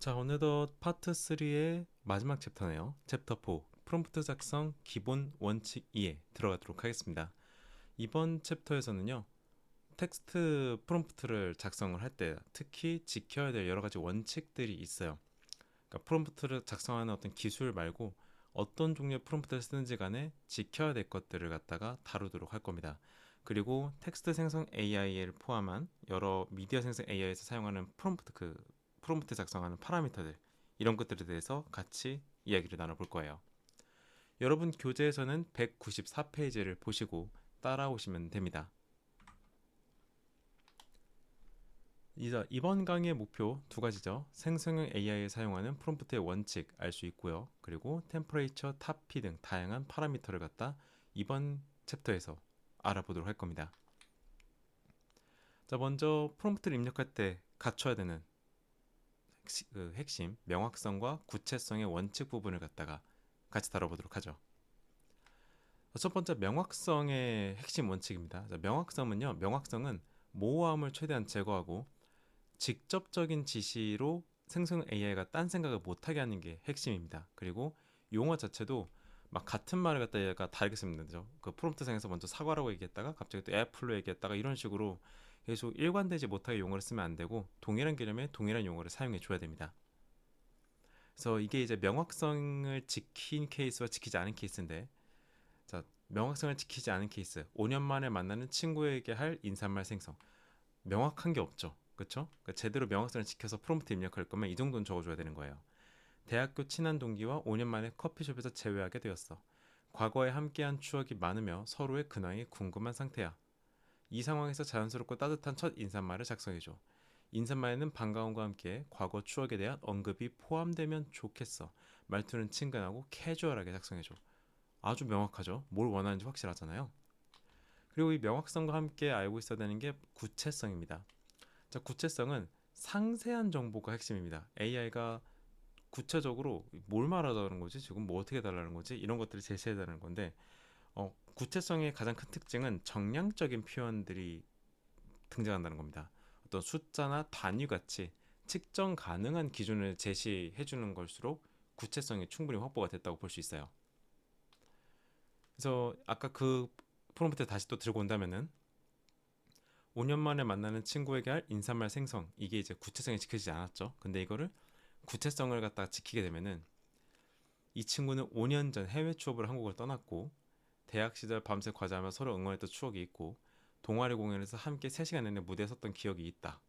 자, 어느덧 파트 3의 마지막 챕터네요. 챕터 4, 프롬프트 작성 기본 원칙 2에 들어가도록 하겠습니다. 이번 챕터에서는요, 텍스트 프롬프트를 작성을 할 때 특히 지켜야 될 여러 가지 원칙들이 있어요. 그러니까 프롬프트를 작성하는 어떤 기술 말고 어떤 종류의 프롬프트를 쓰는지 간에 지켜야 될 것들을 갖다가 다루도록 할 겁니다. 그리고 텍스트 생성 AI를 포함한 여러 미디어 생성 AI에서 사용하는 프롬프트 작성하는 파라미터들, 이런 것들에 대해서 같이 이야기를 나눠볼 거예요. 여러분 교재에서는 194페이지를 보시고 따라오시면 됩니다. 이번 강의의 목표 두 가지죠. 생성형 AI에 사용하는 프롬프트의 원칙 알 수 있고요. 그리고 템퍼레이처, 탑피 등 다양한 파라미터를 갖다 이번 챕터에서 알아보도록 할 겁니다. 자, 먼저 프롬프트를 입력할 때 갖춰야 되는 핵심, 명확성과 구체성의 원칙 부분을 갖다가 같이 다뤄보도록 하죠. 첫 번째, 명확성의 핵심 원칙입니다. 자, 명확성은 모호함을 최대한 제거하고 직접적인 지시로 생성 AI가 딴 생각을 못하게 하는 게 핵심입니다. 그리고 용어 자체도 막 같은 말을 갖다 얘가 다르게 쓰면 되죠. 그 프롬프트상에서 먼저 사과라고 얘기했다가 갑자기 또 애플로 얘기했다가 이런 식으로 계속 일관되지 못하게 용어를 쓰면 안 되고 동일한 개념에 동일한 용어를 사용해 줘야 됩니다. 그래서 이게 이제 명확성을 지킨 케이스와 지키지 않은 케이스인데, 자, 명확성을 지키지 않은 케이스, 5년 만에 만나는 친구에게 할 인사말 생성, 명확한 게 없죠. 그쵸? 그러니까 제대로 명확성을 지켜서 프롬프트 입력할 거면 이 정도는 적어줘야 되는 거예요. 대학교 친한 동기와 5년 만에 커피숍에서 재회하게 되었어. 과거에 함께한 추억이 많으며 서로의 근황이 궁금한 상태야. 이 상황에서 자연스럽고 따뜻한 첫 인사말을 작성해줘. 인사말에는 반가움과 함께 과거 추억에 대한 언급이 포함되면 좋겠어. 말투는 친근하고 캐주얼하게 작성해줘. 아주 명확하죠? 뭘 원하는지 확실하잖아요. 그리고 이 명확성과 함께 알고 있어야 되는 게 구체성입니다. 자, 구체성은 상세한 정보가 핵심입니다. AI가 구체적으로 뭘 말하자는 거지? 지금 뭐 어떻게 달라는 거지? 이런 것들을 제시해달라는 건데, 구체성의 가장 큰 특징은 정량적인 표현들이 등장한다는 겁니다. 어떤 숫자나 단위 같이 측정 가능한 기준을 제시해 주는 걸수록 구체성이 충분히 확보가 됐다고 볼 수 있어요. 그래서 아까 그 프롬프트 다시 또 들고 온다면은 5년 만에 만나는 친구에게 할 인사말 생성, 이게 이제 구체성이 지켜지지 않았죠. 근데 이거를 구체성을 갖다가 지키게 되면은 이 친구는 5년 전 해외 취업을 한국을 떠났고 대학 시절 밤새 과제하며 서로 응원했던 추억이 있고 동아리 공연에서 함께 3시간 내내 무대에 섰던 기억이 있다.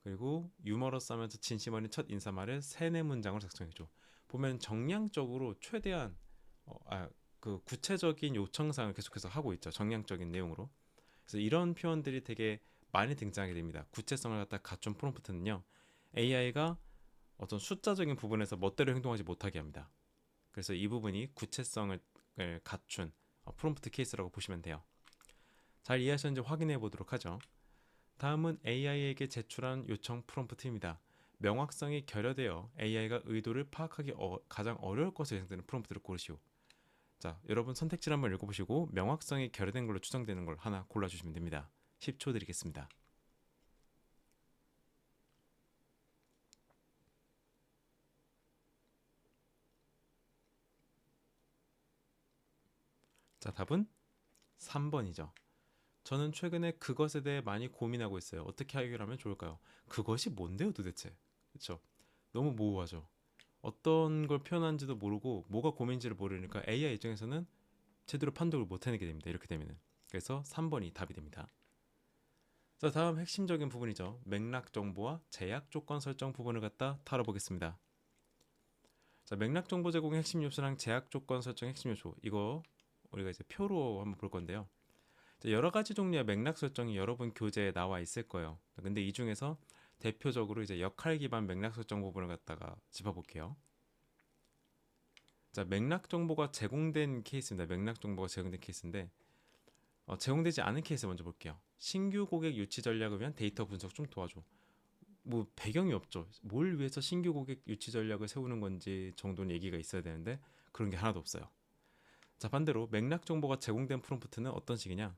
그리고 유머러스하면서 진심 어린 첫 인사말을 3-4문장으로 작성해줘. 보면 정량적으로 최대한 그 구체적인 요청사항을 계속해서 하고 있죠. 정량적인 내용으로. 그래서 이런 표현들이 되게 많이 등장하게 됩니다. 구체성을 갖다 갖춘 프롬프트는요, AI가 어떤 숫자적인 부분에서 멋대로 행동하지 못하게 합니다. 그래서 이 부분이 구체성을 갖춘 프롬프트 케이스라고 보시면 돼요. 잘 이해하셨는지 확인해 보도록 하죠. 다음은 AI에게 제출한 요청 프롬프트입니다. 명확성이 결여되어 AI가 의도를 파악하기 가장 어려울 것으로 예상되는 프롬프트를 고르시오. 자, 여러분 선택지를 한번 읽어보시고 명확성이 결여된 걸로 추정되는 걸 하나 골라주시면 됩니다. 10초 드리겠습니다. 자, 답은 3번이죠. 저는 최근에 그것에 대해 많이 고민하고 있어요. 어떻게 해결하면 좋을까요? 그것이 뭔데요, 도대체? 그렇죠? 너무 모호하죠. 어떤 걸 표현하는지도 모르고 뭐가 고민인지를 모르니까 AI 입장에서는 제대로 판독을 못 해내게 됩니다. 이렇게 되면은. 그래서 3번이 답이 됩니다. 자, 다음 핵심적인 부분이죠. 맥락 정보와 제약 조건 설정 부분을 갖다 다뤄보겠습니다. 자, 맥락 정보 제공의 핵심 요소랑 제약 조건 설정 핵심 요소, 이거 우리가 이제 표로 한번 볼 건데요. 여러 가지 종류의 맥락 설정이 여러분 교재에 나와 있을 거예요. 근데 이 중에서 대표적으로 이제 역할 기반 맥락 설정 부분을 갖다가 짚어볼게요. 자, 맥락 정보가 제공된 케이스입니다. 맥락 정보가 제공된 케이스인데, 제공되지 않은 케이스 먼저 볼게요. 신규 고객 유치 전략을 위한 데이터 분석 좀 도와줘. 뭐 배경이 없죠. 뭘 위해서 신규 고객 유치 전략을 세우는 건지 정도는 얘기가 있어야 되는데 그런 게 하나도 없어요. 자, 반대로 맥락 정보가 제공된 프롬프트는 어떤 식이냐?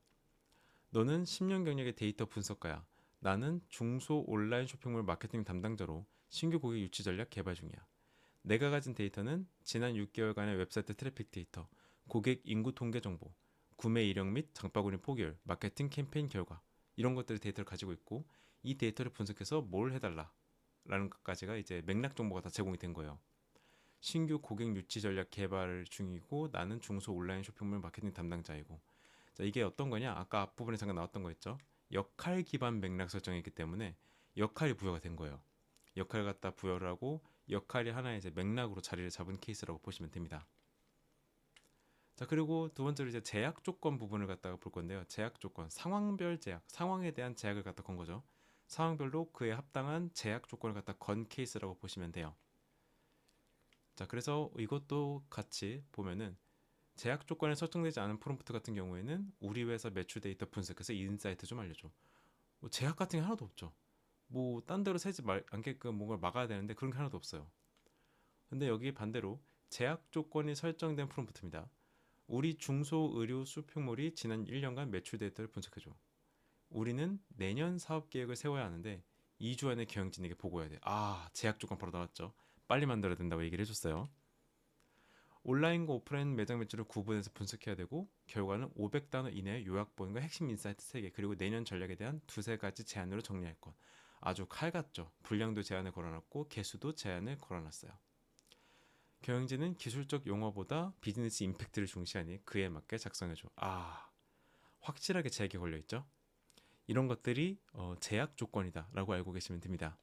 너는 10년 경력의 데이터 분석가야. 나는 중소 온라인 쇼핑몰 마케팅 담당자로 신규 고객 유치 전략 개발 중이야. 내가 가진 데이터는 지난 6개월간의 웹사이트 트래픽 데이터, 고객 인구 통계 정보, 구매 이력 및 장바구니 포기율, 마케팅 캠페인 결과 이런 것들의 데이터를 가지고 있고 이 데이터를 분석해서 뭘 해달라 라는 것까지가 이제 맥락 정보가 다 제공이 된 거예요. 신규 고객 유치 전략 개발 중이고 나는 중소 온라인 쇼핑몰 마케팅 담당자이고. 자, 이게 어떤 거냐? 아까 앞부분에 잠깐 나왔던 거 있죠? 역할 기반 맥락 설정이기 때문에 역할이 부여가 된 거예요. 역할을 갖다 부여를 하고 역할이 하나의 이제 맥락으로 자리를 잡은 케이스라고 보시면 됩니다. 자, 그리고 두 번째로 이제 제약 조건 부분을 갖다가 볼 건데요. 제약 조건, 상황별 제약, 상황에 대한 제약을 갖다 건 거죠. 상황별로 그에 합당한 제약 조건을 갖다 건 케이스라고 보시면 돼요. 자, 그래서 이것도 같이 보면은 제약 조건에 설정되지 않은 프롬프트 같은 경우에는 우리 회사 매출 데이터 분석해서 인사이트 좀 알려줘. 뭐 제약 같은 게 하나도 없죠. 뭐 딴 데로 새지 않게끔 뭔가를 막아야 되는데 그런 게 하나도 없어요. 근데 여기 반대로 제약 조건이 설정된 프롬프트입니다. 우리 중소의료 쇼핑몰이 지난 1년간 매출 데이터를 분석해줘. 우리는 내년 사업 계획을 세워야 하는데 2주 안에 경영진에게 보고해야 돼. 아, 제약 조건 바로 나왔죠. 빨리 만들어야 된다고 얘기를 해줬어요. 온라인과 오프라인 매장 매출을 구분해서 분석해야 되고 결과는 500단어 이내의 요약본과 핵심 인사이트 3개 그리고 내년 전략에 대한 두세 가지 제안으로 정리할 것. 아주 칼 같죠. 분량도 제한을 걸어놨고 개수도 제한을 걸어놨어요. 경영진은 기술적 용어보다 비즈니스 임팩트를 중시하니 그에 맞게 작성해줘. 아, 확실하게 제약이 걸려있죠. 이런 것들이 제약 조건이다 라고 알고 계시면 됩니다.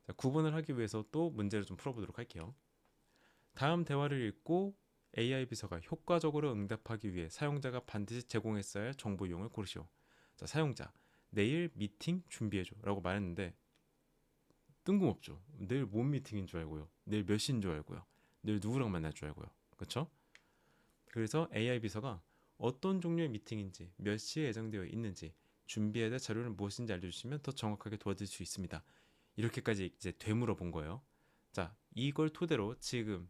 자, 구분을 하기 위해서 또 문제를 좀 풀어보도록 할게요. 다음 대화를 읽고 AI 비서가 효과적으로 응답하기 위해 사용자가 반드시 제공했어야 할 정보용을 고르시오. 자, 사용자, 내일 미팅 준비해줘 라고 말했는데 뜬금없죠. 내일 뭔 미팅인 줄 알고요. 내일 몇 시인 줄 알고요. 내일 누구랑 만날 줄 알고요. 그렇죠? 그래서 AI 비서가 어떤 종류의 미팅인지 몇 시에 예정되어 있는지 준비해야 될 자료는 무엇인지 알려주시면 더 정확하게 도와드릴 수 있습니다. 이렇게까지 이제 되물어 본 거예요. 자, 이걸 토대로 지금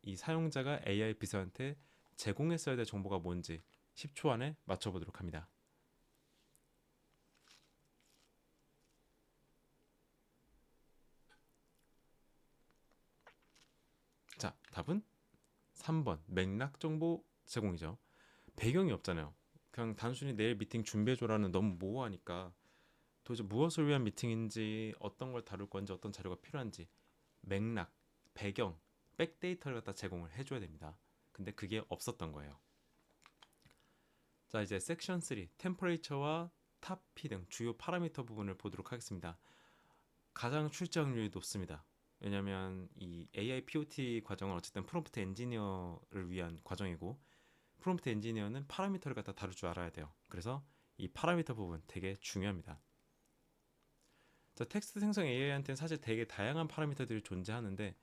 이 사용자가 AI 비서한테 제공했어야 될 정보가 뭔지 10초 안에 맞춰보도록 합니다. 자, 답은 3번 맥락 정보 제공이죠. 배경이 없잖아요. 그냥 단순히 내일 미팅 준비해줘라는 너무 모호하니까 도대체 무엇을 위한 미팅인지 어떤 걸 다룰 건지 어떤 자료가 필요한지 맥락, 배경, 백데이터를 갖다 제공을 해줘야 됩니다. 근데 그게 없었던 거예요. 자, 이제 섹션 3 템퍼레이처와 탑피 등 주요 파라미터 부분을 보도록 하겠습니다. 가장 출제 확률이 높습니다. 왜냐하면 이 AI POT 과정은 어쨌든 프롬프트 엔지니어를 위한 과정이고 프롬프트 엔지니어는 파라미터를 갖다 다룰 줄 알아야 돼요. 그래서 이 파라미터 부분 되게 중요합니다. 자, 텍스트 생성 AI한테는 사실 되게 다양한 파라미터들이 존재하는데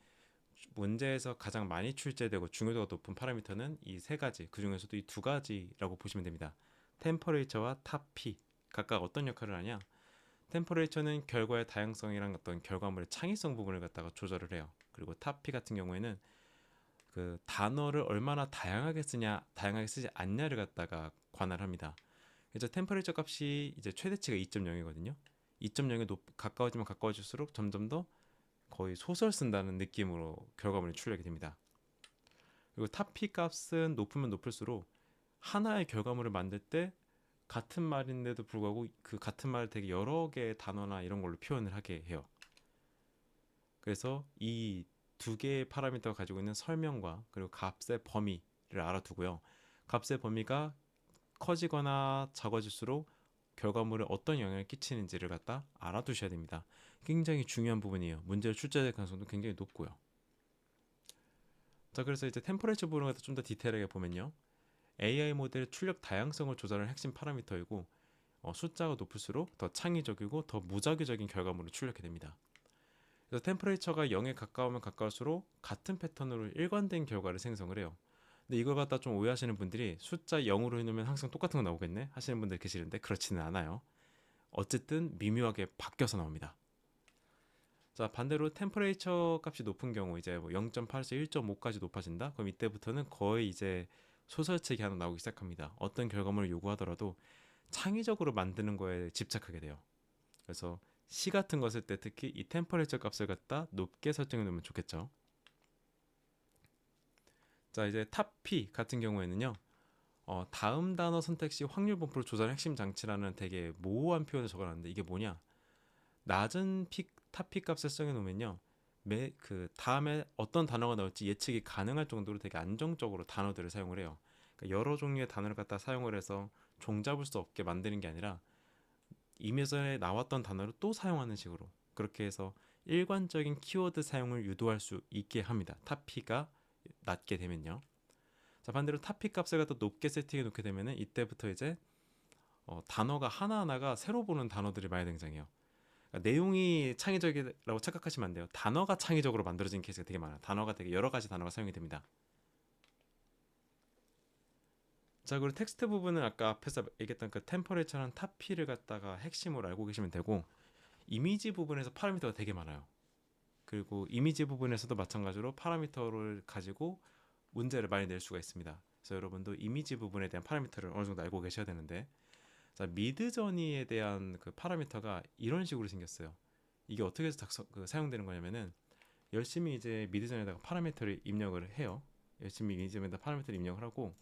문제에서 가장 많이 출제되고 중요도가 높은 파라미터는 이 세 가지, 그 중에서도 이 두 가지라고 보시면 됩니다. 템퍼레이처와 탑P 각각 어떤 역할을 하냐? 템퍼레이처는 결과의 다양성이랑 어떤 결과물의 창의성 부분을 갖다가 조절을 해요. 그리고 탑P 같은 경우에는 그 단어를 얼마나 다양하게 쓰냐, 다양하게 쓰지 않냐를 갖다가 관할합니다. 그래서 템퍼레이처 값이 이제 최대치가 2.0이거든요. 2.0에 가까워지면 가까워질수록 점점 더 거의 소설 쓴다는 느낌으로 결과물이 출력이 됩니다. 그리고 탑피 값은 높으면 높을수록 하나의 결과물을 만들 때 같은 말인데도 불구하고 그 같은 말을 되게 여러 개의 단어나 이런 걸로 표현을 하게 해요. 그래서 이 두 개의 파라미터가 가지고 있는 설명과 그리고 값의 범위를 알아두고요. 값의 범위가 커지거나 작아질수록 결과물에 어떤 영향을 끼치는지를 갖다 알아두셔야 됩니다. 굉장히 중요한 부분이에요. 문제를 출제될 가능성도 굉장히 높고요. 자, 그래서 이제 템퍼레이처 부분을 갖다 좀 더 디테일하게 보면요. AI 모델의 출력 다양성을 조절하는 핵심 파라미터이고 숫자가 높을수록 더 창의적이고 더 무작위적인 결과물을 출력해 됩니다. 그래서 템퍼레이처가 0에 가까우면 가까울수록 같은 패턴으로 일관된 결과를 생성을 해요. 근데 이걸 갖다 좀 오해하시는 분들이 숫자 0으로 해놓으면 항상 똑같은 거 나오겠네 하시는 분들 계시는데 그렇지는 않아요. 어쨌든 미묘하게 바뀌어서 나옵니다. 자, 반대로 템퍼레이처 값이 높은 경우 이제 뭐 0.8에서 1.5까지 높아진다. 그럼 이때부터는 거의 이제 소설책이 하나 나오기 시작합니다. 어떤 결과물을 요구하더라도 창의적으로 만드는 거에 집착하게 돼요. 그래서 시 같은 거 쓸 때 특히 이 템퍼레처 값을 갖다 높게 설정해 놓으면 좋겠죠. 자, 이제 탑 P 같은 경우에는요. 다음 단어 선택 시 확률 분포를 조절하는 핵심 장치라는 되게 모호한 표현을 적어놨는데 이게 뭐냐? 낮은 탑 P 값을 설정해 놓으면요. 그 다음에 어떤 단어가 나올지 예측이 가능할 정도로 되게 안정적으로 단어들을 사용을 해요. 그러니까 여러 종류의 단어를 갖다 사용을 해서 종잡을 수 없게 만드는 게 아니라 이미 전에 나왔던 단어를 또 사용하는 식으로 그렇게 해서 일관적인 키워드 사용을 유도할 수 있게 합니다. 탑피가 낮게 되면요. 자, 반대로 탑피 값을 갖다 높게 세팅해 놓게 되면은 이때부터 이제 단어가 하나하나가 새로 보는 단어들이 많이 등장해요. 그러니까 내용이 창의적이라고 착각하시면 안 돼요. 단어가 창의적으로 만들어진 케이스가 되게 많아요. 단어가 되게 여러 가지 단어가 사용이 됩니다. 자, 그리고 텍스트 부분은 아까 앞에서 얘기했던 그 템퍼레처랑 탑피를 갖다가 핵심으로 알고 계시면 되고, 이미지 부분에서 파라미터가 되게 많아요. 그리고 이미지 부분에서도 마찬가지로 파라미터를 가지고 문제를 많이 낼 수가 있습니다. 그래서 여러분도 이미지 부분에 대한 파라미터를 어느 정도 알고 계셔야 되는데, 자, 미드저니에 대한 그 파라미터가 이런 식으로 생겼어요. 이게 어떻게 해서 사용되는 거냐면은 열심히 이제 미드저니에다가 파라미터를 입력을 해요. 열심히 미드저니에다 파라미터를 입력을 하고,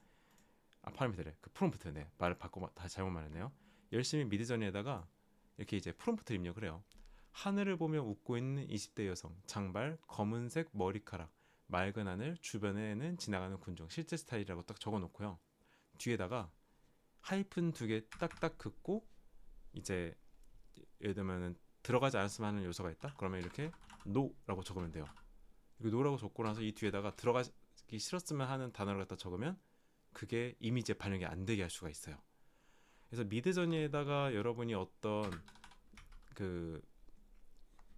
파라미터래, 그 프롬프트네, 말을 바꿔 다시 잘못 말했네요. 열심히 미드저니에다가 이렇게 이제 프롬프트를 입력을 해요. 하늘을 보며 웃고 있는 20대 여성, 장발, 검은색 머리카락, 맑은 하늘, 주변에는 지나가는 군중, 실제 스타일이라고 딱 적어놓고요. 뒤에다가 하이픈 2개 딱딱 긋고, 이제 예를 들면은 들어가지 않았으면 하는 요소가 있다. 그러면 이렇게 no라고 적으면 돼요. 이거 no라고 적고 나서 이 뒤에다가 들어가기 싫었으면 하는 단어를 갖다 적으면 그게 이미지에 반영이 안 되게 할 수가 있어요. 그래서 미드저니에다가 여러분이 어떤 그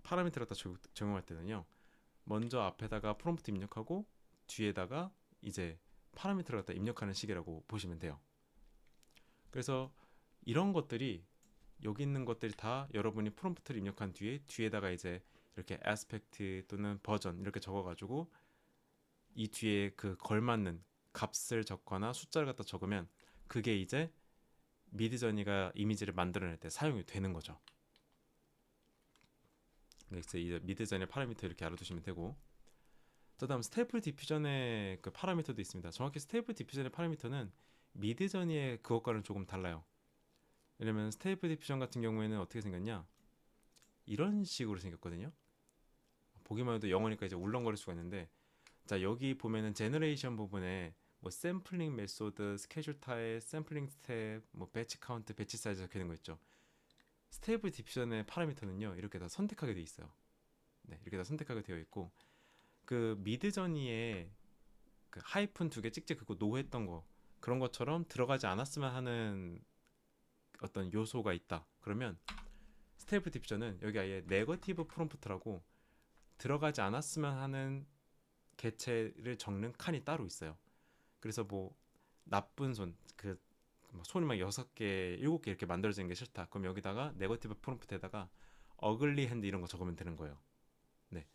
파라미터를 갖다 적용할 때는요, 먼저 앞에다가 프롬프트 입력하고 뒤에다가 이제 파라미터를 갖다 입력하는 식이라고 보시면 돼요. 그래서 이런 것들이, 여기 있는 것들이 다 여러분이 프롬프트를 입력한 뒤에다가 이제 이렇게 aspect 또는 버전 이렇게 적어가지고 이 뒤에 그 걸맞는 값을 적거나 숫자를 갖다 적으면 그게 이제 미드저니가 이미지를 만들어낼 때 사용이 되는 거죠. 그래서 이제 미드저니 파라미터 이렇게 알아두시면 되고, 그다음 스테이플 디퓨전의 그 파라미터도 있습니다. 정확히 스테이플 디퓨전의 파라미터는 미드저니의 그것과는 조금 달라요. 왜냐면 스테이플 디퓨전 같은 경우에는 어떻게 생겼냐, 이런 식으로 생겼거든요. 보기만 해도 영어니까 이제 울렁거릴 수가 있는데, 자, 여기 보면은 제너레이션 부분에 뭐 샘플링 메소드, 스케줄 타입, 샘플링 스텝, 뭐 배치 카운트, 배치 사이즈 적혀 있는 거 있죠. 스테이블 디퓨전의 파라미터는요, 이렇게 다 선택하게 돼 있어요. 네, 이렇게 다 선택하게 되어 있고, 그 미드저니에 그 하이픈 2개 찍찍 긋고 노했던 거, 그런 것처럼 들어가지 않았으면 하는 어떤 요소가 있다. 그러면 스테이블 디퓨전은 여기 아예 네거티브 프롬프트라고 들어가지 않았으면 하는 개체를 적는 칸이 따로 있어요. 그래서 뭐 나쁜 손, 그 손이 막 6개, 7개 이렇게 만들어지는 게 싫다. 그럼 여기다가 네거티브 프롬프트에다가 어글리 핸드 이런 거 적으면 되는 거예요. 네.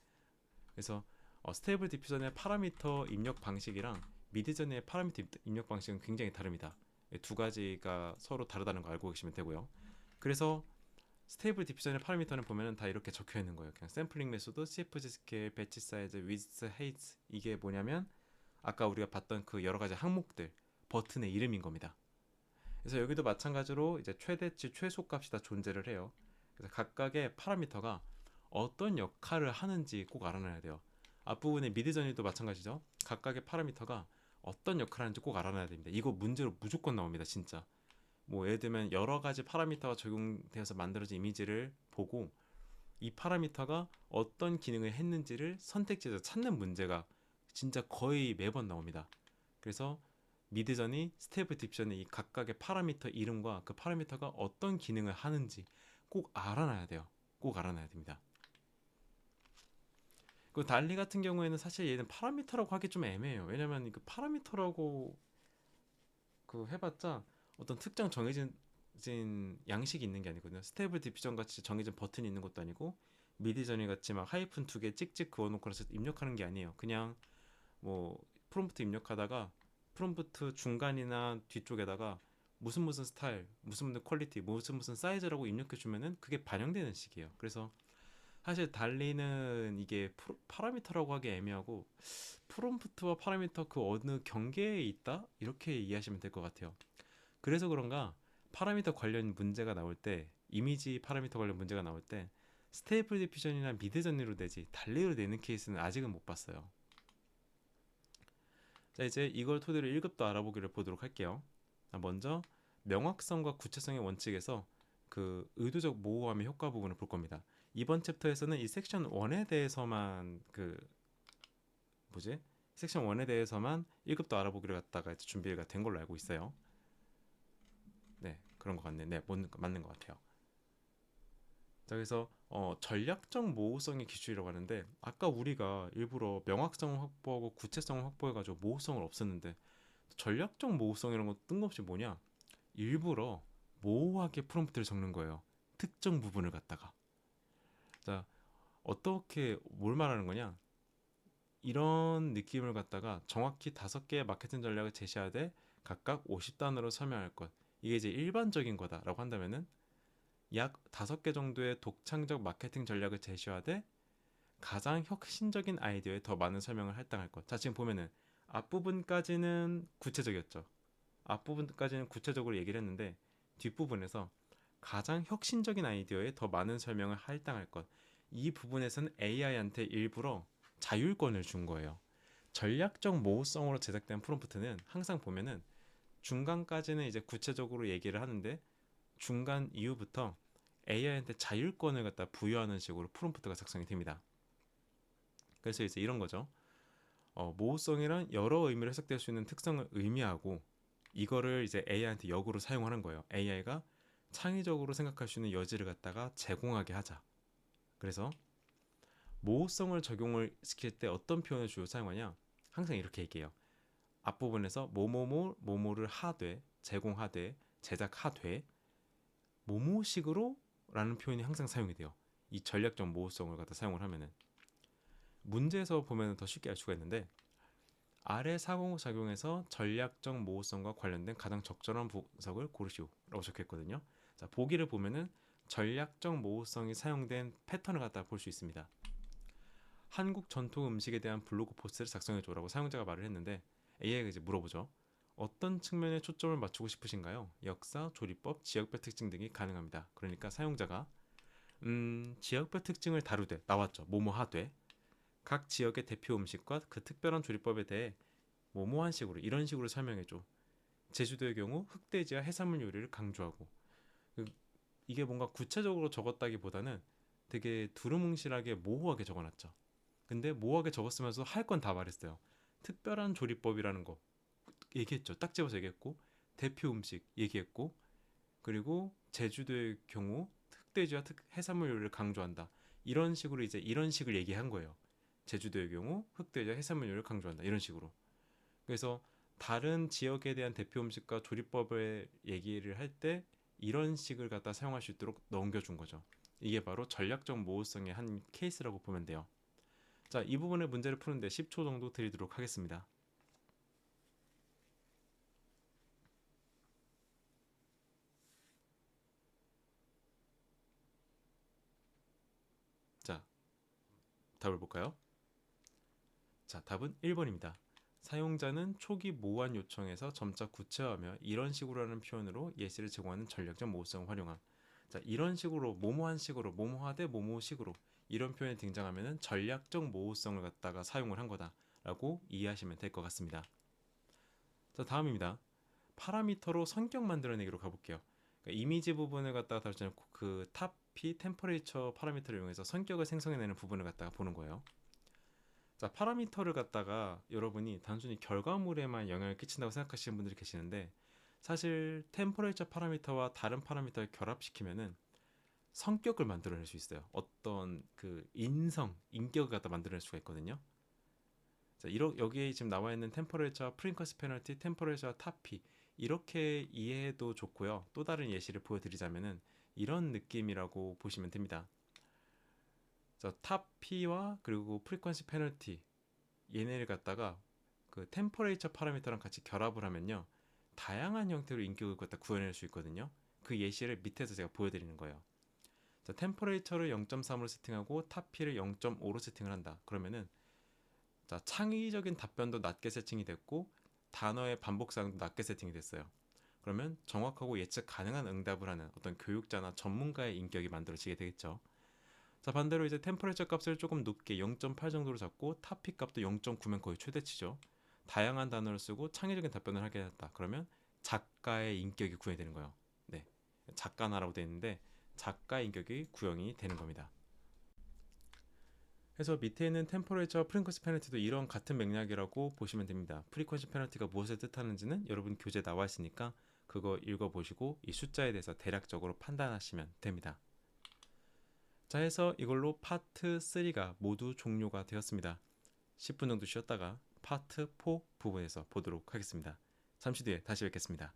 그래서 스테이블 디퓨전의 파라미터 입력 방식이랑 미드전의 파라미터 입력 방식은 굉장히 다릅니다. 두 가지가 서로 다르다는 거 알고 계시면 되고요. 그래서 스테이블 디퓨전의 파라미터는 보면은 다 이렇게 적혀 있는 거예요. 그냥 샘플링 메소드, CFG 스케일, 배치 사이즈, 위즈, 헤이트, 이게 뭐냐면 아까 우리가 봤던 그 여러 가지 항목들, 버튼의 이름인 겁니다. 그래서 여기도 마찬가지로 이제 최대치, 최소값이 다 존재를 해요. 그래서 각각의 파라미터가 어떤 역할을 하는지 꼭 알아놔야 돼요. 앞부분의 미드저니도 마찬가지죠. 각각의 파라미터가 어떤 역할을 하는지 꼭 알아놔야 됩니다. 이거 문제로 무조건 나옵니다, 진짜. 뭐 예를 들면 여러 가지 파라미터가 적용되어서 만들어진 이미지를 보고 이 파라미터가 어떤 기능을 했는지를 선택지에서 찾는 문제가 진짜 거의 매번 나옵니다. 그래서 미드전이 스테이블 디퓨전의 이 각각의 파라미터 이름과 그 파라미터가 어떤 기능을 하는지 꼭 알아놔야 돼요. 꼭 알아놔야 됩니다. 그 달리 같은 경우에는 사실 얘는 파라미터라고 하기 좀 애매해요. 왜냐면 그 파라미터라고 그 해봤자 어떤 특정 정해진 양식이 있는 게 아니거든요. 스테이블 디퓨전 같이 정해진 버튼이 있는 것도 아니고 미드저니 같이 막 하이픈 2개 찍찍 그어놓고 해서 입력하는 게 아니에요. 그냥 뭐 프롬프트 입력하다가 프롬프트 중간이나 뒤쪽에다가 무슨 스타일, 무슨 퀄리티, 무슨 사이즈라고 입력해 주면은 그게 반영되는 식이에요. 그래서 사실 달리는 이게 파라미터라고 하기 애매하고 프롬프트와 파라미터 그 어느 경계에 있다? 이렇게 이해하시면 될 것 같아요. 그래서 그런가 파라미터 관련 문제가 나올 때, 이미지 파라미터 관련 문제가 나올 때 스테이플 디퓨전이나 미드 정리로 내지 달리로 내는 케이스는 아직은 못 봤어요. 자, 이제 이걸 토대로 1급도 알아보기를 보도록 할게요. 먼저 명확성과 구체성의 원칙에서 그 의도적 모호함의 효과 부분을 볼 겁니다. 이번 챕터에서는 이 섹션 1에 대해서만 섹션 1에 대해서만 1급도 알아보기를 갖다가 준비가 된 걸로 알고 있어요. 네, 그런 것 같네. 네, 맞는 것 같아요. 자, 그래서 전략적 모호성의 기준이라고 하는데, 아까 우리가 일부러 명확성을 확보하고 구체성을 확보해가지고 모호성을 없었는데, 전략적 모호성이라는 건 뜬금없이 뭐냐? 일부러 모호하게 프롬프트를 적는 거예요. 특정 부분을 갖다가. 자, 어떻게 뭘 말하는 거냐? 이런 느낌을 갖다가 정확히 5개의 마케팅 전략을 제시하되 각각 50단어로 설명할 것. 이게 이제 일반적인 거다라고 한다면은 약 5개 정도의 독창적 마케팅 전략을 제시하되 가장 혁신적인 아이디어에 더 많은 설명을 할당할 것. 자, 지금 보면은 앞부분까지는 구체적이었죠. 앞부분까지는 구체적으로 얘기를 했는데 뒷부분에서 가장 혁신적인 아이디어에 더 많은 설명을 할당할 것. 이 부분에서는 AI한테 일부러 자율권을 준 거예요. 전략적 모호성으로 제작된 프롬프트는 항상 보면은 중간까지는 이제 구체적으로 얘기를 하는데 중간 이후부터 AI한테 자율권을 갖다 부여하는 식으로 프롬프트가 작성이 됩니다. 그래서 이제 이런 거죠. 모호성이란 여러 의미로 해석될 수 있는 특성을 의미하고 이거를 이제 AI한테 역으로 사용하는 거예요. AI가 창의적으로 생각할 수 있는 여지를 갖다가 제공하게 하자. 그래서 모호성을 적용을 시킬 때 어떤 표현을 주로 사용하냐? 항상 이렇게 얘기해요. 앞부분에서 뭐뭐를 하되, 제공하되, 제작하되 뭐뭐식으로 라는 표현이 항상 사용이 돼요. 이 전략적 모호성을 갖다 사용을 하면은 문제에서 보면 더 쉽게 알 수가 있는데 아래 상호작용에서 전략적 모호성과 관련된 가장 적절한 분석을 고르시오라고 적혀있거든요. 자, 보기를 보면은 전략적 모호성이 사용된 패턴을 갖다 볼 수 있습니다. 한국 전통 음식에 대한 블로그 포스트를 작성해줘라고 사용자가 말을 했는데 AI가 이제 물어보죠. 어떤 측면에 초점을 맞추고 싶으신가요? 역사, 조리법, 지역별 특징 등이 가능합니다. 그러니까 사용자가 지역별 특징을 다루되 나왔죠. 뭐뭐 하되 각 지역의 대표 음식과 그 특별한 조리법에 대해 뭐뭐한 식으로 이런 식으로 설명해줘. 제주도의 경우 흑돼지와 해산물 요리를 강조하고 이게 뭔가 구체적으로 적었다기보다는 되게 두루뭉실하게 모호하게 적어놨죠. 근데 모호하게 적었으면서 할 건 다 말했어요. 특별한 조리법이라는 거 얘기했죠. 딱 집어서 얘기했고 대표 음식 얘기했고 그리고 제주도의 경우 흑돼지와 해산물 요리를 강조한다. 이런 식으로 이제 이런 식을 얘기한 거예요. 제주도의 경우 흑돼지와 해산물 요리를 강조한다. 이런 식으로. 그래서 다른 지역에 대한 대표 음식과 조리법을 얘기를 할 때 이런 식을 갖다 사용할 수 있도록 넘겨준 거죠. 이게 바로 전략적 모호성의 한 케이스라고 보면 돼요. 자, 이 부분의 문제를 푸는데 10초 정도 드리도록 하겠습니다. 자, 답을 볼까요? 자, 답은 1번입니다. 사용자는 초기 모호한 요청에서 점차 구체화하며 이런 식으로라는 표현으로 예시를 제공하는 전략적 모호성을 활용함. 자, 이런 식으로 모모한 식으로 모모하되 모모식으로 이런 표현이 등장하면은 전략적 모호성을 갖다가 사용을 한 거다라고 이해하시면 될 것 같습니다. 자, 다음입니다. 파라미터로 성격 만들어내기로 가볼게요. 그러니까 이미지 부분을 갖다가 다루잖아요. 그 탑피 템퍼레이처 파라미터를 이용해서 성격을 생성해내는 부분을 갖다가 보는 거예요. 자, 파라미터를 갖다가 여러분이 단순히 결과물에만 영향을 끼친다고 생각하시는 분들이 계시는데 사실 템퍼레이처 파라미터와 다른 파라미터를 결합시키면은 성격을 만들어낼 수 있어요. 어떤 그 인격을 갖다 만들어낼 수가 있거든요. 자, 여기에 지금 나와 있는 템퍼레이처, 프리퀀시 페널티, 템퍼레이처, 타피 이렇게 이해해도 좋고요. 또 다른 예시를 보여드리자면은 이런 느낌이라고 보시면 됩니다. 자, 타피와 그리고 프리퀀시 페널티 얘네를 갖다가 그 템퍼레이처 파라미터랑 같이 결합을 하면요. 다양한 형태로 인격을 갖다 구현할 수 있거든요. 그 예시를 밑에서 제가 보여드리는 거예요. 자, 템퍼레이처를 0.3으로 세팅하고 타피를 0.5로 세팅을 한다. 그러면은 자, 창의적인 답변도 낮게 세팅이 됐고 단어의 반복사항도 낮게 세팅이 됐어요. 그러면 정확하고 예측 가능한 응답을 하는 어떤 교육자나 전문가의 인격이 만들어지게 되겠죠. 자, 반대로 이제 템퍼레이처 값을 조금 높게 0.8 정도로 잡고 타피 값도 0.9면 거의 최대치죠. 다양한 단어를 쓰고 창의적인 답변을 하게 됐다. 그러면 작가의 인격이 구현이 되는 거예요. 네, 작가나라고 되어 있는데 작가의 인격이 구현이 되는 겁니다. 그래서 밑에 있는 템퍼레이처 프리퀀시 페널티도 이런 같은 맥락이라고 보시면 됩니다. 프리퀀시 페널티가 무엇을 뜻하는지는 여러분 교재에 나와 있으니까 그거 읽어보시고 이 숫자에 대해서 대략적으로 판단하시면 됩니다. 자, 해서 이걸로 파트 3가 모두 종료가 되었습니다. 10분 정도 쉬었다가 파트 4 부분에서 보도록 하겠습니다. 잠시 뒤에 다시 뵙겠습니다.